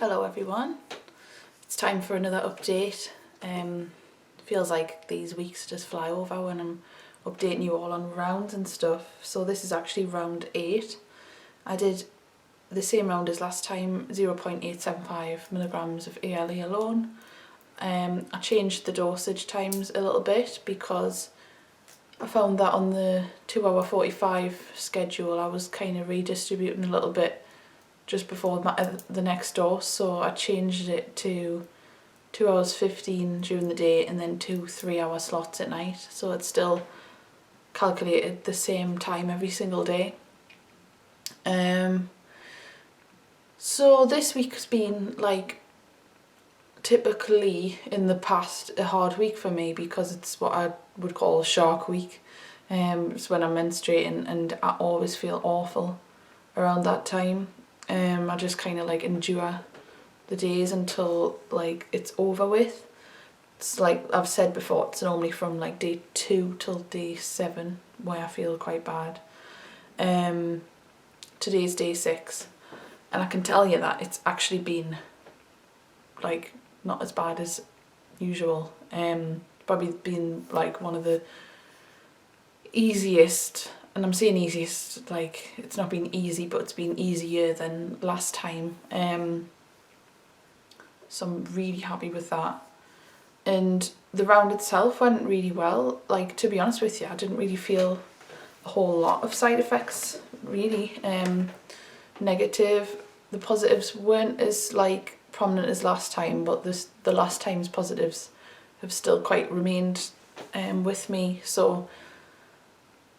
Hello everyone, it's time for another update. Feels like these weeks just fly over when I'm updating you all on rounds and stuff. So this is actually round 8. I did the same round as last time, 0.875 milligrams of ALA alone. I changed the dosage times a little bit because I found that on the 2 hour 45 schedule I was kind of redistributing a little bit just before the next dose, so I changed it to 2 hours 15 during the day and then 2 3-hour slots at night, so it's still calculated the same time every single day. So this week's been like typically in the past a hard week for me because it's what I would call a shark week. It's when I'm menstruating and I always feel awful around that time. I just kind of like endure the days until like it's over with. It's like I've said before, it's normally from like day 2 till day 7 where I feel quite bad. Today's day 6 and I can tell you that it's actually been like not as bad as usual. Probably been like one of the easiest, and I'm saying easiest like it's not been easy, but it's been easier than last time. So I'm really happy with that. And the round itself went really well. Like, to be honest with you, I didn't really feel a whole lot of side effects really. Negative. The positives weren't as like prominent as last time, but the last time's positives have still quite remained with me. So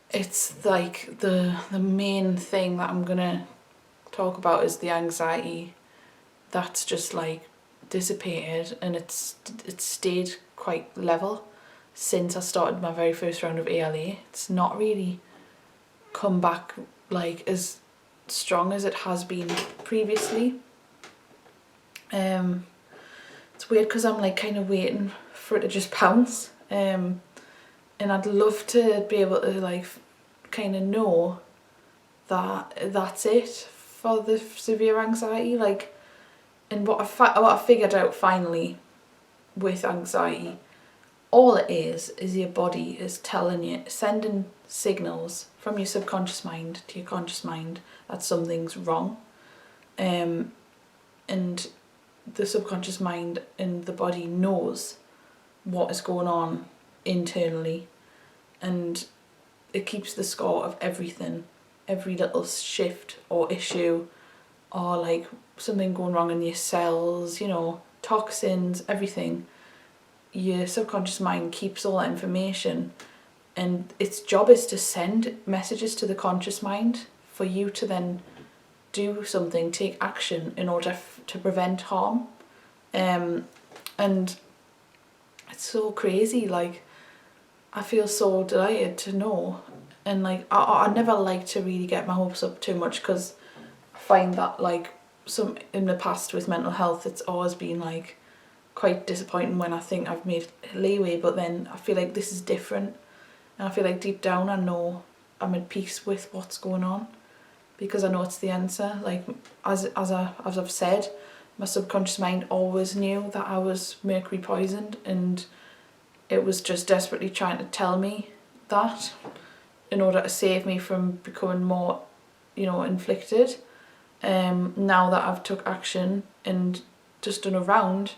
it's like the main thing that I'm gonna talk about is the anxiety. That's just like dissipated, and it's stayed quite level since I started my very first round of ALA. It's not really come back like as strong as it has been previously. It's weird because I'm like kind of waiting for it to just pounce, and I'd love to be able to like kind of know that that's it for the severe anxiety. Like, and what I figured out finally with anxiety, all it is your body is telling you, sending signals from your subconscious mind to your conscious mind that something's wrong. And the subconscious mind and the body knows what is going on internally, and it keeps the score of everything, every little shift or issue or like something going wrong in your cells, you know, toxins, everything. Your subconscious mind keeps all that information, and its job is to send messages to the conscious mind for you to then do something, take action in order to prevent harm. And it's so crazy. Like, I feel so delighted to know, and like I never like to really get my hopes up too much because I find that like some in the past with mental health it's always been like quite disappointing when I think I've made leeway, but then I feel like this is different, and I feel like deep down I know I'm at peace with what's going on because I know it's the answer. Like as I've said, my subconscious mind always knew that I was mercury poisoned, and it was just desperately trying to tell me that in order to save me from becoming more, you know, inflicted. Now that I've took action and just done a round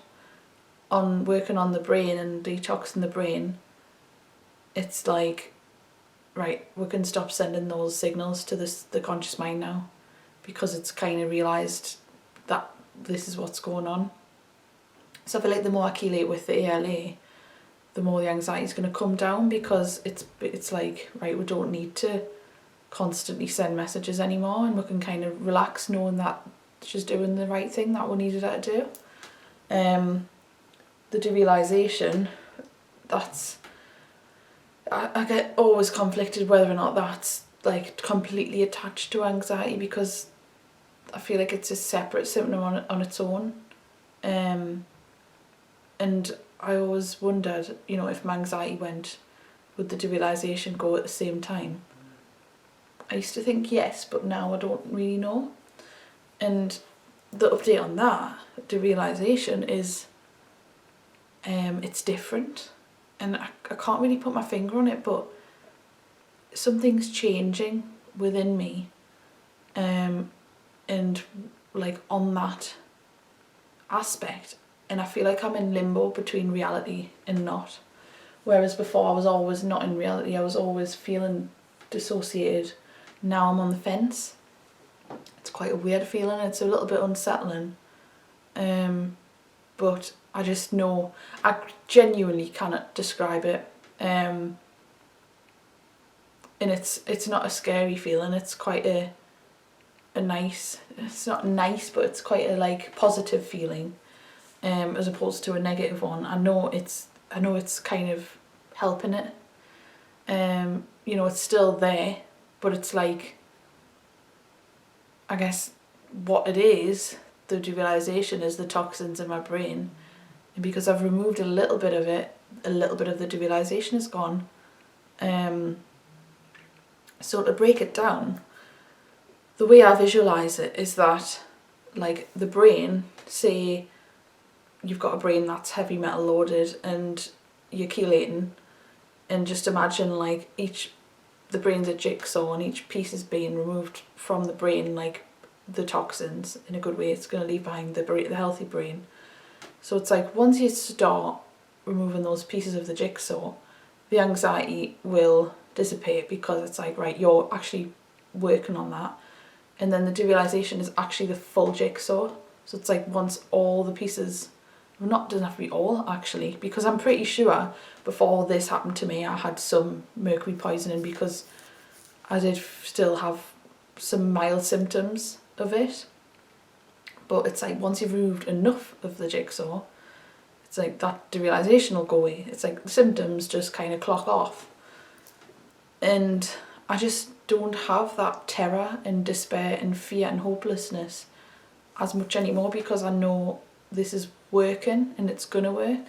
on working on the brain and detoxing the brain, it's like, right, we can stop sending those signals to the conscious mind now, because it's kind of realised that this is what's going on. So I feel like the more I chelate with the ALA, the more the anxiety is going to come down, because it's like, right, we don't need to constantly send messages anymore, and we can kind of relax knowing that she's doing the right thing that we needed her to do. The derealisation, that's, I get always conflicted whether or not that's like completely attached to anxiety, because I feel like it's a separate symptom on its own. And I always wondered, you know, if my anxiety went, would the derealisation go at the same time? I used to think yes, but now I don't really know. And the update on that, the realisation is it's different, and I can't really put my finger on it, but something's changing within me, and like on that aspect, and I feel like I'm in limbo between reality and not. Whereas before I was always not in reality, I was always feeling dissociated. Now I'm on the fence. It's quite a weird feeling, it's a little bit unsettling. But I just know, I genuinely cannot describe it. And it's not a scary feeling, it's quite a nice, it's not nice, but it's quite a like positive feeling, as opposed to a negative one. I know it's kind of helping it. You know, it's still there, but it's like, I guess what it is, the derealisation, is the toxins in my brain. And because I've removed a little bit of it, a little bit of the derealisation is gone. So to break it down, the way I visualise it is that, like, the brain, say you've got a brain that's heavy metal loaded and you're chelating, and just imagine like the brain's a jigsaw and each piece is being removed from the brain, like the toxins, in a good way. It's going to leave behind the healthy brain. So it's like once you start removing those pieces of the jigsaw, the anxiety will dissipate, because it's like, right, you're actually working on that. And then the derealisation is actually the full jigsaw. So it's like once all the pieces, doesn't have to be all actually, because I'm pretty sure before this happened to me I had some mercury poisoning, because I did still have some mild symptoms of it. But it's like once you've removed enough of the jigsaw, it's like that derealisation will go away. It's like the symptoms just kind of clock off. And I just don't have that terror and despair and fear and hopelessness as much anymore, because I know this is working and it's gonna work.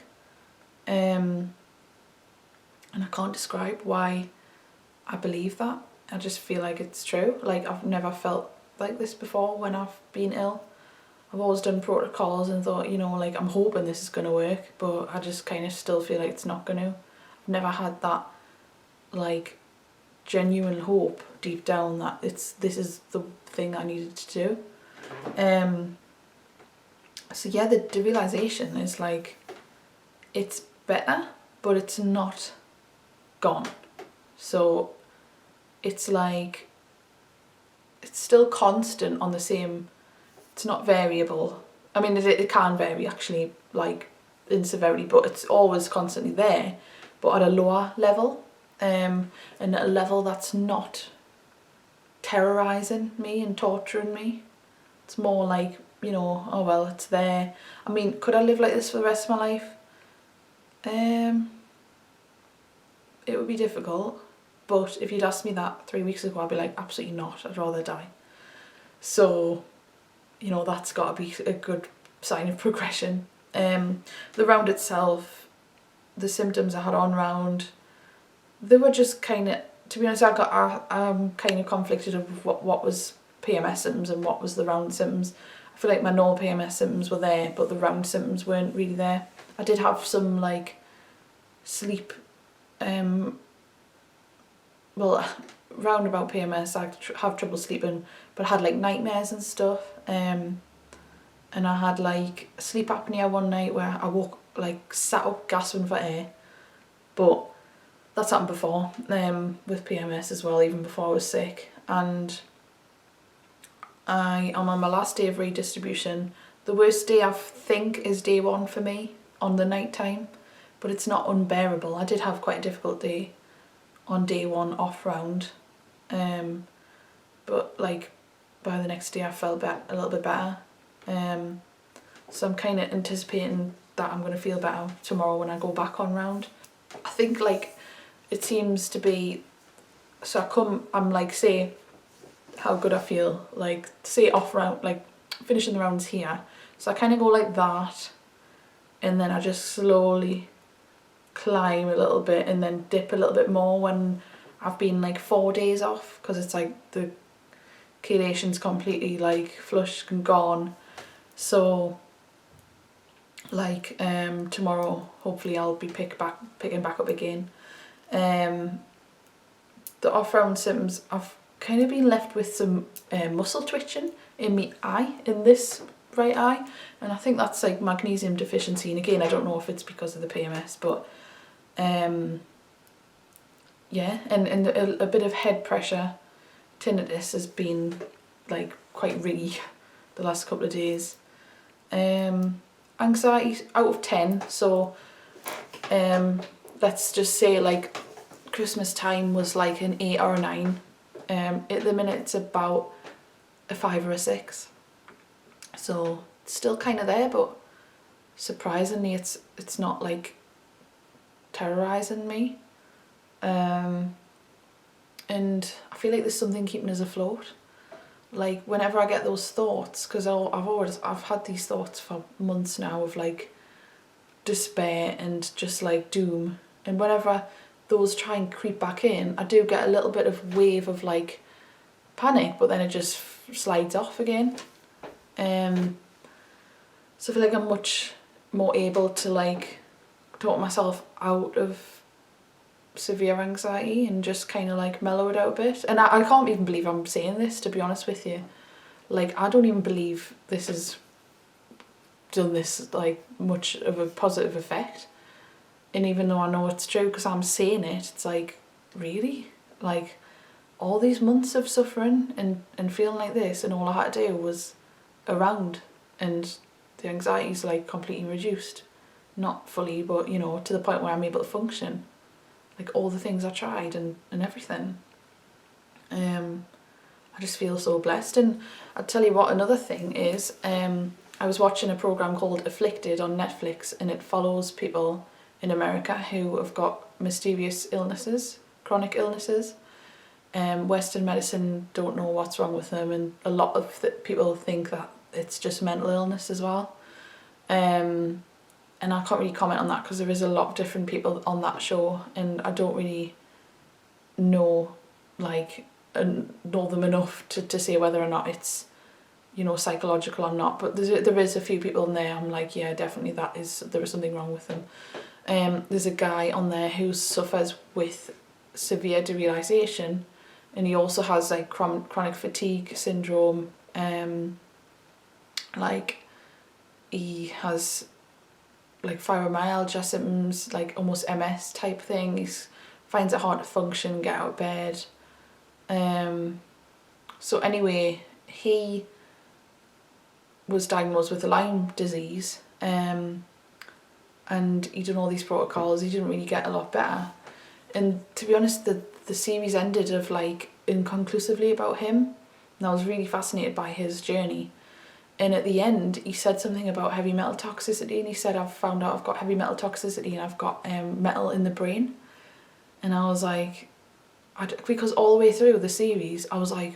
And I can't describe why I believe that. I just feel like it's true. Like, I've never felt like this before when I've been ill. I've always done protocols and thought, you know, like, I'm hoping this is gonna work, but I just kind of still feel like it's not gonna. I've never had that, like, genuine hope deep down that this is the thing I needed to do. So yeah, the derealisation is like, it's better, but it's not gone. So it's like, it's still constant on the same, it's not variable. I mean, it can vary actually, like in severity, but it's always constantly there, but at a lower level, and at a level that's not terrorising me and torturing me. It's more like, you know, oh well, it's there. I mean, could I live like this for the rest of my life? It would be difficult, but if you'd asked me that 3 weeks ago, I'd be like, absolutely not, I'd rather die. So, you know, that's got to be a good sign of progression. The round itself, the symptoms I had on round, they were just kind of, to be honest, I'm kind of conflicted of what was PMS symptoms and what was the round symptoms. I feel like my normal PMS symptoms were there, but the round symptoms weren't really there. I did have some like sleep, well, round about PMS I have trouble sleeping, but I had like nightmares and stuff, and I had like sleep apnea one night where I woke, like sat up gasping for air, but that's happened before, with PMS as well, even before I was sick. And I am on my last day of redistribution. The worst day I think is day 1 for me, on the night time, but it's not unbearable. I did have quite a difficult day on day 1 off round, but like by the next day I felt a little bit better. So I'm kind of anticipating that I'm going to feel better tomorrow when I go back on round. I think like it seems to be, so I'm like, say how good I feel, like say off round, like finishing the rounds here, so I kind of go like that, and then I just slowly climb a little bit and then dip a little bit more when I've been like 4 days off, because it's like the chelation's completely like flushed and gone, So like tomorrow hopefully I'll be picking back up again. The off-round symptoms, I've kind of been left with some muscle twitching in my eye, in this right eye, and I think that's like magnesium deficiency, and again I don't know if it's because of the PMS, but yeah, and a bit of head pressure. Tinnitus has been like quite ringy the last couple of days. Anxiety out of 10, so let's just say like Christmas time was like an 8 or a 9. At the minute it's about a 5 or a 6, so it's still kind of there, but surprisingly it's not like terrorizing me. And I feel like there's something keeping us afloat. Like whenever I get those thoughts, because I've had these thoughts for months now of like despair and just like doom, and whenever those try and creep back in, I do get a little bit of wave of like panic, but then it just slides off again. So I feel like I'm much more able to like talk myself out of severe anxiety and just kind of like mellow it out a bit. And I can't even believe I'm saying this, to be honest with you. Like I don't even believe this has done this like much of a positive effect. And even though I know it's true because I'm saying it, it's like, really? Like all these months of suffering and feeling like this, and all I had to do was around, and the anxiety's like completely reduced. Not fully, but you know, to the point where I'm able to function. Like all the things I tried and everything. I just feel so blessed. And I'll tell you what, another thing is, I was watching a programme called Afflicted on Netflix, and it follows people in America who have got mysterious illnesses, chronic illnesses. Western medicine don't know what's wrong with them, and a lot of people think that it's just mental illness as well. And I can't really comment on that because there is a lot of different people on that show, and I don't really know know them enough to say whether or not it's, you know, psychological or not. But there is a few people in there I'm like, yeah, definitely there is something wrong with them. There's a guy on there who suffers with severe derealization, and he also has like chronic fatigue syndrome. Like he has like fibromyalgia symptoms, like almost MS type thing. He finds it hard to function, get out of bed. So anyway, he was diagnosed with Lyme disease, and he done all these protocols. He didn't really get a lot better, and to be honest, the series ended of like inconclusively about him, and I was really fascinated by his journey. And at the end, he said something about heavy metal toxicity, and he said, I've found out I've got heavy metal toxicity and I've got metal in the brain. And I was like, because all the way through the series, I was like,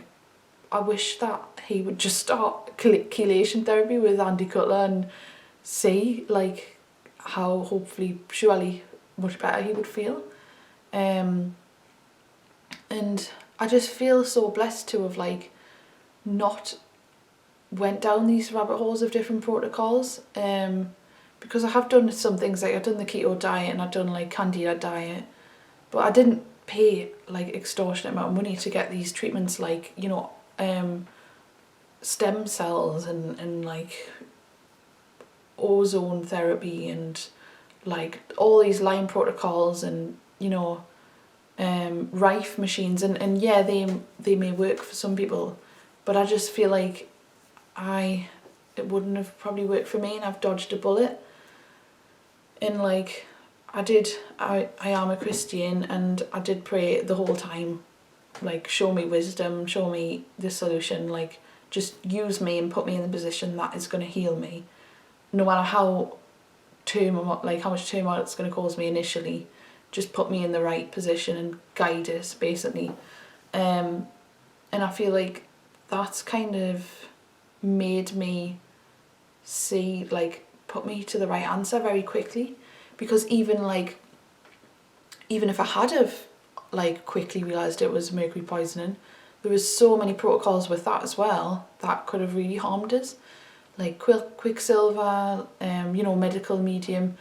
I wish that he would just start chelation therapy with Andy Cutler and see like how hopefully, surely, much better he would feel. And I just feel so blessed to have like not went down these rabbit holes of different protocols, because I have done some things, like I've done the keto diet and I've done like candida diet, but I didn't pay like extortionate amount of money to get these treatments, like, you know, stem cells and like ozone therapy and like all these Lyme protocols and, you know, Rife machines, and yeah, they may work for some people, but I just feel like it wouldn't have probably worked for me, and I've dodged a bullet. And like I am a Christian, and I did pray the whole time, like, show me wisdom, show me the solution, like just use me and put me in the position that is going to heal me, no matter how much turmoil it's going to cause me initially. Just put me in the right position and guide us, basically. And I feel like that's kind of made me see, like, put me to the right answer very quickly. Because even if I had have like quickly realised it was mercury poisoning, there was so many protocols with that as well that could have really harmed us. like quicksilver, you know, medical medium.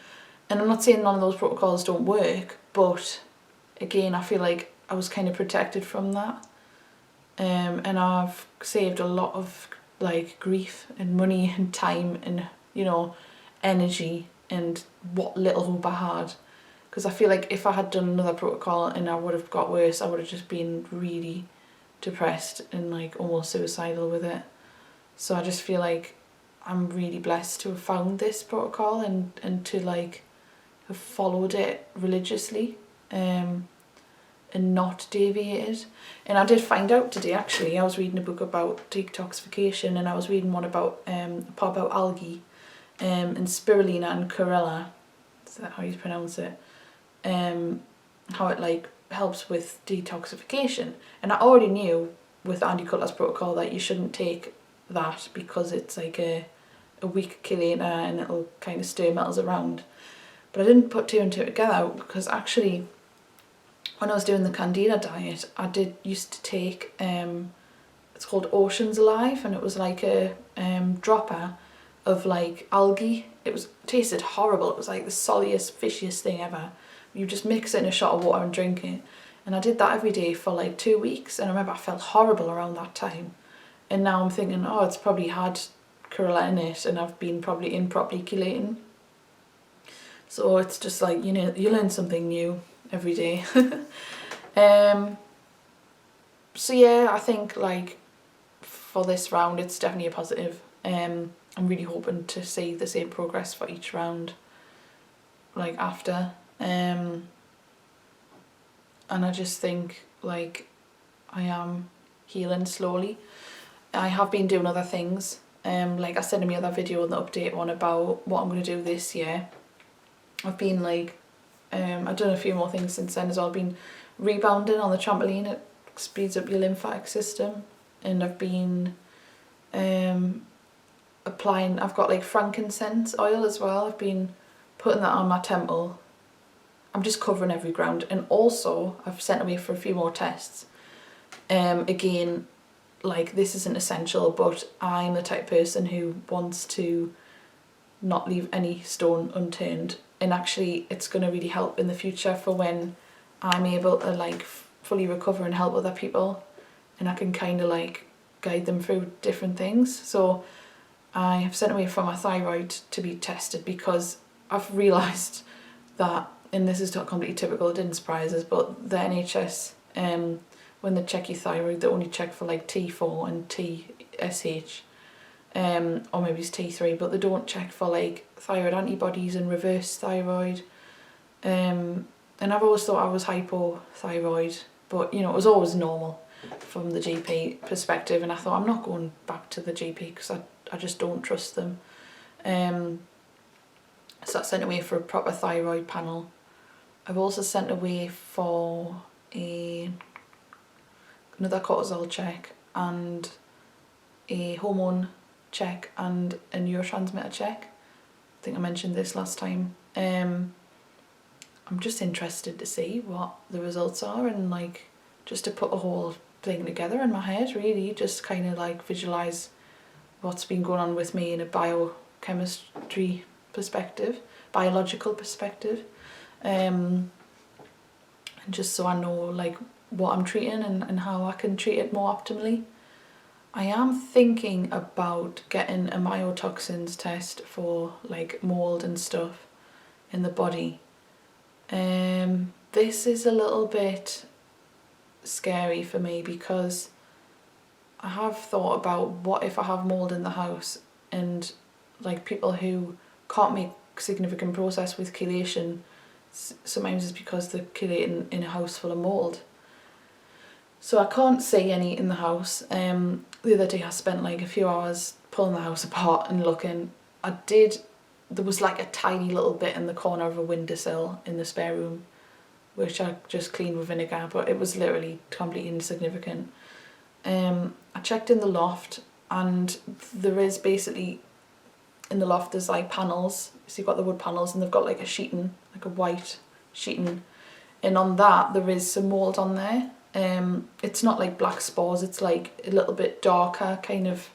And I'm not saying none of those protocols don't work, but again, I feel like I was kind of protected from that. And I've saved a lot of like grief and money and time and, you know, energy and what little hope I had. Because I feel like if I had done another protocol and I would have got worse, I would have just been really depressed and like almost suicidal with it. So I just feel like I'm really blessed to have found this protocol and to like have followed it religiously, and not deviated. And I did find out today, actually, I was reading a book about detoxification, and I was reading one about a part about algae, and spirulina and chlorella, is that how you pronounce it, how it like helps with detoxification. And I already knew with Andy Cutler's protocol that you shouldn't take that because it's like a weak chelator and it'll kind of stir metals around. But I didn't put two and two together because actually when I was doing the Candida diet, I used to take, it's called Oceans Alive, and it was like a dropper of like algae. It tasted horrible. It was like the saltiest, fishiest thing ever. You just mix it in a shot of water and drink it. And I did that every day for like 2 weeks, and I remember I felt horrible around that time. And now I'm thinking, oh, it's probably had chlorella in it, and I've been probably improperly chelating. So it's just like, you know, you learn something new every day. So yeah, I think like for this round it's definitely a positive. I'm really hoping to see the same progress for each round like after. And I just think like I am healing slowly. I have been doing other things. Like I said in my other video, the update one about what I'm going to do this year. I've been like, I've done a few more things since then as well. I've been rebounding on the trampoline. It speeds up your lymphatic system. And I've been applying, I've got like frankincense oil as well. I've been putting that on my temple. I'm just covering every ground. And also I've sent away for a few more tests. Again, like this isn't essential, but I'm the type of person who wants to not leave any stone unturned. And actually it's going to really help in the future for when I'm able to like fully recover and help other people, and I can kind of like guide them through different things. So I have sent away for my thyroid to be tested because I've realised that, and this is not completely typical, it didn't surprise us, but the NHS, when they check your thyroid, they only check for like T4 and TSH, or maybe it's T3, but they don't check for like thyroid antibodies and reverse thyroid. And I've always thought I was hypothyroid, but you know, it was always normal from the GP perspective, and I thought I'm not going back to the GP because I just don't trust them. So I sent away for a proper thyroid panel. I've also sent away for another cortisol check and a hormone check and a neurotransmitter check. I think I mentioned this last time. I'm just interested to see what the results are, and like just to put a whole thing together in my head, really, just kind of like visualise what's been going on with me in a biochemistry perspective, biological perspective, and just so I know like what I'm treating and how I can treat it more optimally. I am thinking about getting a mycotoxins test for like mould and stuff in the body. This is a little bit scary for me because I have thought about what if I have mould in the house, and like people who can't make significant progress with chelation, sometimes it's because they're chelating in a house full of mould. So I can't see any in the house. The other day I spent like a few hours pulling the house apart and looking. There was like a tiny little bit in the corner of a windowsill in the spare room, which I just cleaned with vinegar, but it was literally completely insignificant. I checked in the loft, and there is basically, in the loft there's like panels, so you've got the wood panels and they've got like a sheeting, like a white sheeting, and on that there is some mould on there. It's not like black spores, it's like a little bit darker kind of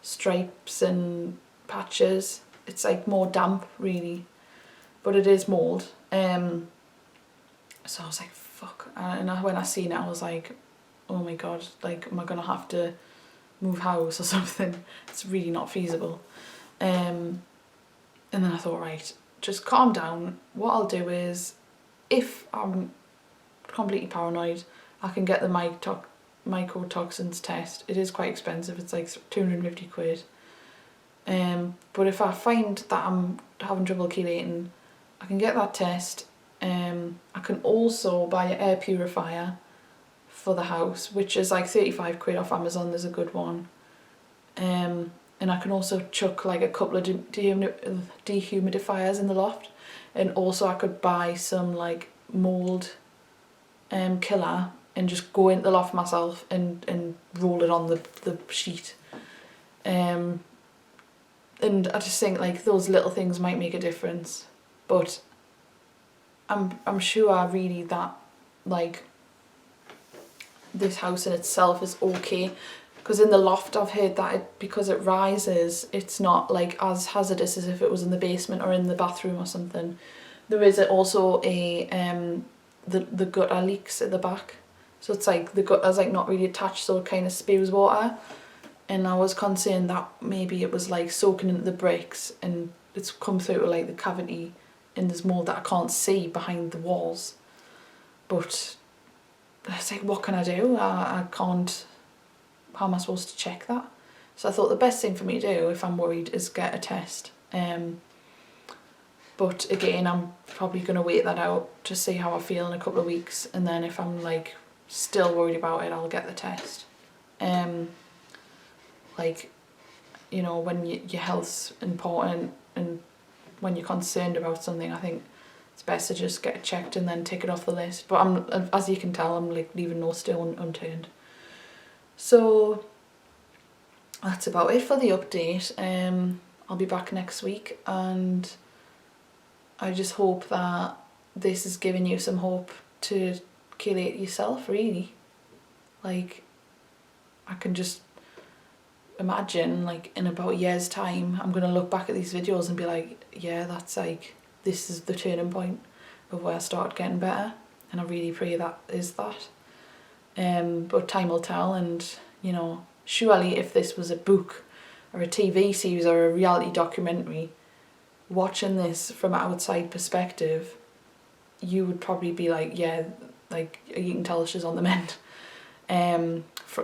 stripes and patches. It's like more damp really, but it is mould. So I was like, fuck. And when I seen it, I was like, oh my god, like, am I gonna have to move house or something? It's really not feasible. And then I thought, right, just calm down. What I'll do is, if I'm completely paranoid, I can get the mycotoxins test. It is quite expensive. It's like 250 quid. But if I find that I'm having trouble chelating, I can get that test. I can also buy an air purifier for the house, which is like 35 quid off Amazon. There's a good one. And I can also chuck like a couple of dehumidifiers in the loft. And also I could buy some like mould killer and just go into the loft myself and roll it on the sheet. And I just think like those little things might make a difference. But I'm sure really that like this house in itself is okay, because in the loft I've heard that because it rises, it's not like as hazardous as if it was in the basement or in the bathroom or something. There is also a the gutter leaks at the back, so it's like the gutter's like not really attached, so it kind of spews water. And I was concerned that maybe it was like soaking into the bricks and it's come through like the cavity, and there's more that I can't see behind the walls. But it's like, what can I do? I can't, how am I supposed to check that? So I thought the best thing for me to do if I'm worried is get a test. But again, I'm probably going to wait that out to see how I feel in a couple of weeks, and then if I'm like still worried about it, I'll get the test. Like, you know, when your health's important and when you're concerned about something, I think it's best to just get it checked and then take it off the list. But I'm, as you can tell, I'm like leaving no stone unturned. So that's about it for the update. I'll be back next week, and I just hope that this is giving you some hope to chelate yourself, really. Like, I can just imagine like in about a year's time I'm going to look back at these videos and be like, yeah, that's like, this is the turning point of where I started getting better, and I really pray that is that. But time will tell, and you know, surely if this was a book or a TV series or a reality documentary, watching this from an outside perspective, you would probably be like, yeah, like you can tell she's on the mend.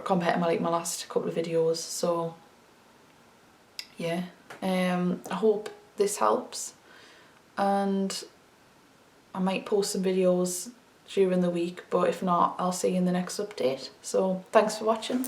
Compared to my last couple of videos. So yeah, I hope this helps, and I might post some videos during the week, but if not, I'll see you in the next update. So thanks for watching.